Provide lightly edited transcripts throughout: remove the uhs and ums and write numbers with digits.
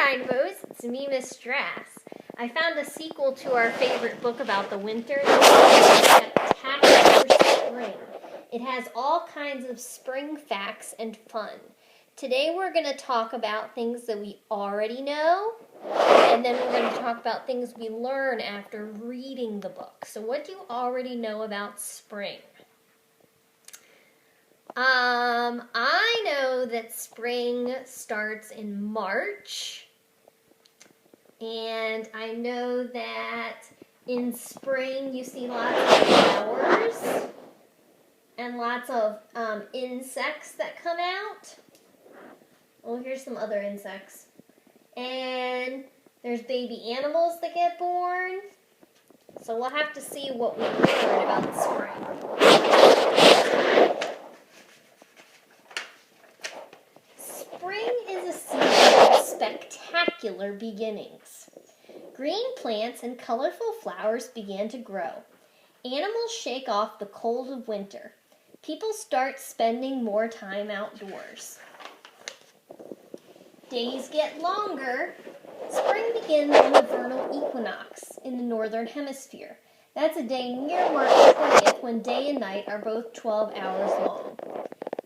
Hi, Dynamos. It's me, Miss Drass. I found a sequel to our favorite book about the winter. Spectacular Spring. It has all kinds of spring facts and fun. Today we're going to talk about things that we already know, and then we're going to talk about things we learn after reading the book. So what do you already know about spring? I know that spring starts in March, and I know that in spring you see lots of flowers and lots of insects that come out. Oh, here's some other insects. And there's baby animals that get born. So we'll have to see what we learn about spring. Spring is a season of spectacular beginnings. Green plants and colorful flowers begin to grow. Animals shake off the cold of winter. People start spending more time outdoors. Days get longer. Spring begins on the vernal equinox in the northern hemisphere. That's a day near March 20th when day and night are both 12 hours long.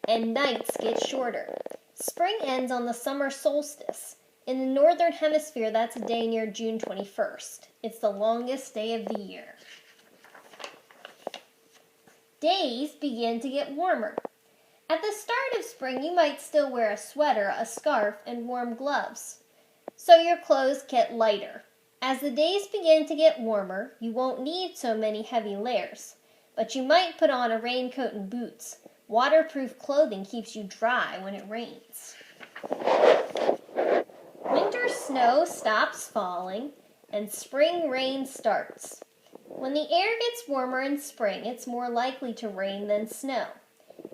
And nights get shorter. Spring ends on the summer solstice. In the northern hemisphere, that's a day near June 21st. It's the longest day of the year. Days begin to get warmer. At the start of spring, you might still wear a sweater, a scarf, and warm gloves. So your clothes get lighter. As the days begin to get warmer, you won't need so many heavy layers. But you might put on a raincoat and boots. Waterproof clothing keeps you dry when it rains. Winter snow stops falling, and spring rain starts. When the air gets warmer in spring, it's more likely to rain than snow.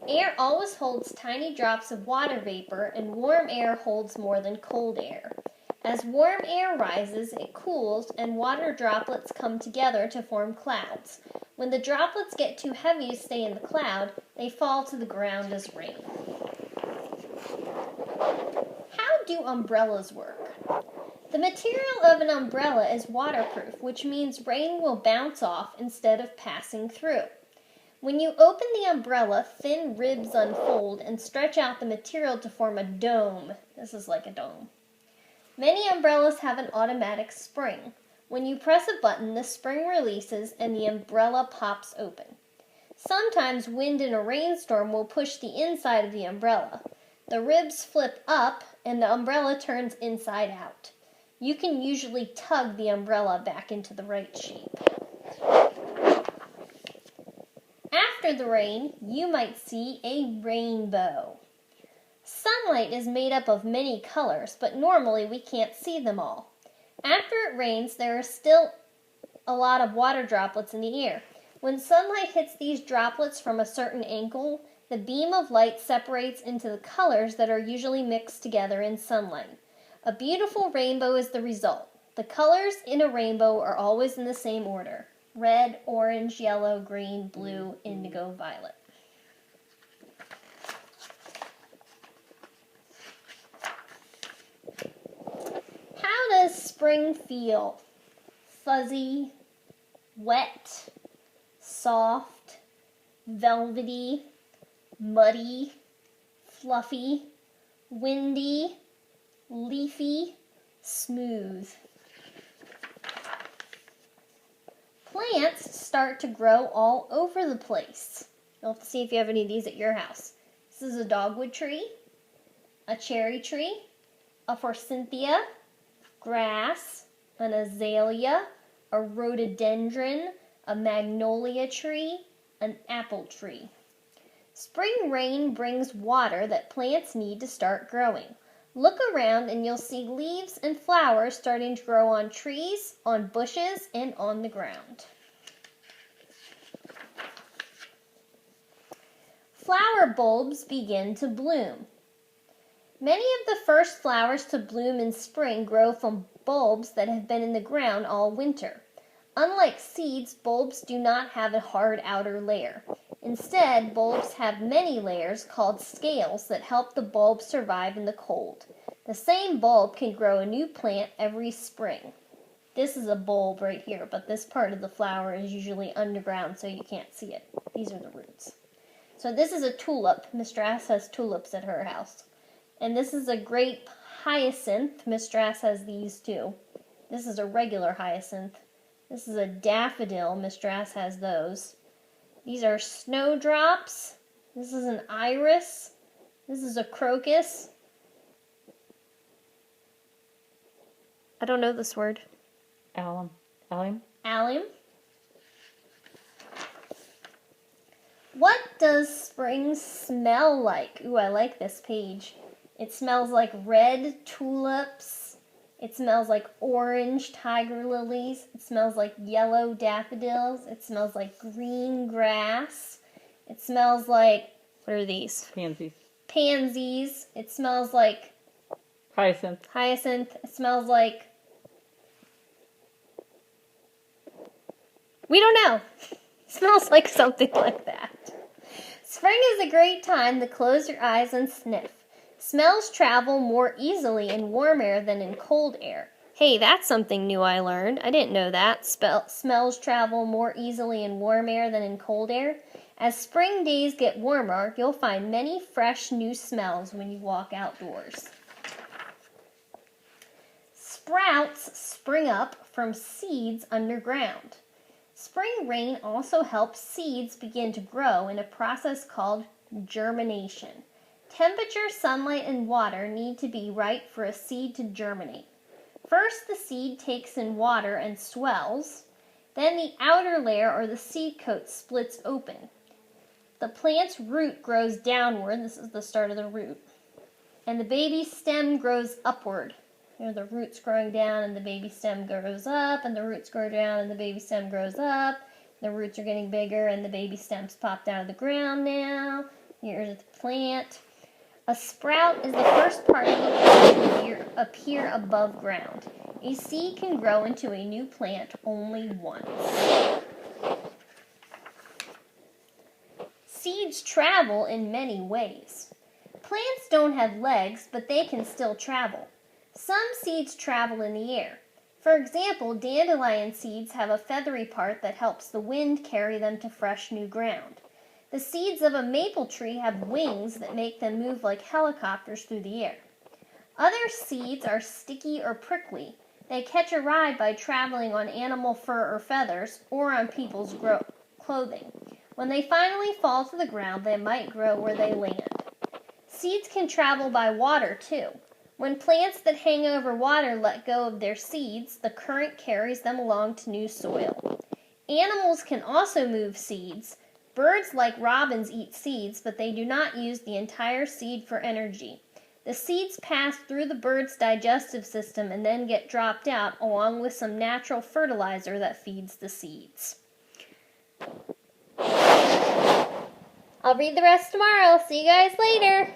Air always holds tiny drops of water vapor, and warm air holds more than cold air. As warm air rises, it cools, and water droplets come together to form clouds. When the droplets get too heavy to stay in the cloud, they fall to the ground as rain. How do umbrellas work? The material of an umbrella is waterproof, which means rain will bounce off instead of passing through. When you open the umbrella, thin ribs unfold and stretch out the material to form a dome. This is like a dome. Many umbrellas have an automatic spring. When you press a button, the spring releases and the umbrella pops open. Sometimes wind in a rainstorm will push the inside of the umbrella. The ribs flip up and the umbrella turns inside out. You can usually tug the umbrella back into the right shape. After the rain, you might see a rainbow. Sunlight is made up of many colors, but normally we can't see them all. After it rains, there are still a lot of water droplets in the air. When sunlight hits these droplets from a certain angle, the beam of light separates into the colors that are usually mixed together in sunlight. A beautiful rainbow is the result. The colors in a rainbow are always in the same order: red, orange, yellow, green, blue, indigo, violet. How does spring feel? Fuzzy, wet, soft, velvety, muddy, fluffy, windy, leafy, smooth. Plants start to grow all over the place. You'll have to see if you have any of these at your house. This is a dogwood tree, a cherry tree, a forsythia, grass, an azalea, a rhododendron, a magnolia tree, an apple tree. Spring rain brings water that plants need to start growing. Look around and you'll see leaves and flowers starting to grow on trees, on bushes, and on the ground. Flower bulbs begin to bloom. Many of the first flowers to bloom in spring grow from bulbs that have been in the ground all winter. Unlike seeds, bulbs do not have a hard outer layer. Instead, bulbs have many layers called scales that help the bulb survive in the cold. The same bulb can grow a new plant every spring. This is a bulb right here, but this part of the flower is usually underground, so you can't see it. These are the roots. So this is a tulip. Miss Drass has tulips at her house. And this is a grape hyacinth. Miss Drass has these too. This is a regular hyacinth. This is a daffodil. Miss Drass has those. These are snowdrops. This is an iris. This is a crocus. I don't know this word. Allium. Allium. What does spring smell like? Ooh, I like this page. It smells like red tulips. It smells like orange tiger lilies. It smells like yellow daffodils. It smells like green grass. It smells like, what are these? Pansies. Pansies. It smells like Hyacinth. It smells like, we don't know. It smells like something like that. Spring is a great time to close your eyes and sniff. Smells travel more easily in warm air than in cold air. Hey, that's something new I learned. I didn't know that. Smells travel more easily in warm air than in cold air. As spring days get warmer, you'll find many fresh new smells when you walk outdoors. Sprouts spring up from seeds underground. Spring rain also helps seeds begin to grow in a process called germination. Temperature, sunlight, and water need to be right for a seed to germinate. First, the seed takes in water and swells. Then the outer layer or the seed coat splits open. The plant's root grows downward. This is the start of the root. And the baby stem grows upward. The root's growing down and the baby stem grows up, and the roots grow down and the baby stem grows up. The roots are getting bigger and the baby stem's popped out of the ground now. Here's the plant. A sprout is the first part of the plant to appear above ground. A seed can grow into a new plant only once. Seeds travel in many ways. Plants don't have legs, but they can still travel. Some seeds travel in the air. For example, dandelion seeds have a feathery part that helps the wind carry them to fresh new ground. The seeds of a maple tree have wings that make them move like helicopters through the air. Other seeds are sticky or prickly. They catch a ride by traveling on animal fur or feathers or on people's clothing. When they finally fall to the ground, they might grow where they land. Seeds can travel by water too. When plants that hang over water let go of their seeds, the current carries them along to new soil. Animals can also move seeds. Birds like robins eat seeds, but they do not use the entire seed for energy. The seeds pass through the bird's digestive system and then get dropped out along with some natural fertilizer that feeds the seeds. I'll read the rest tomorrow. See you guys later.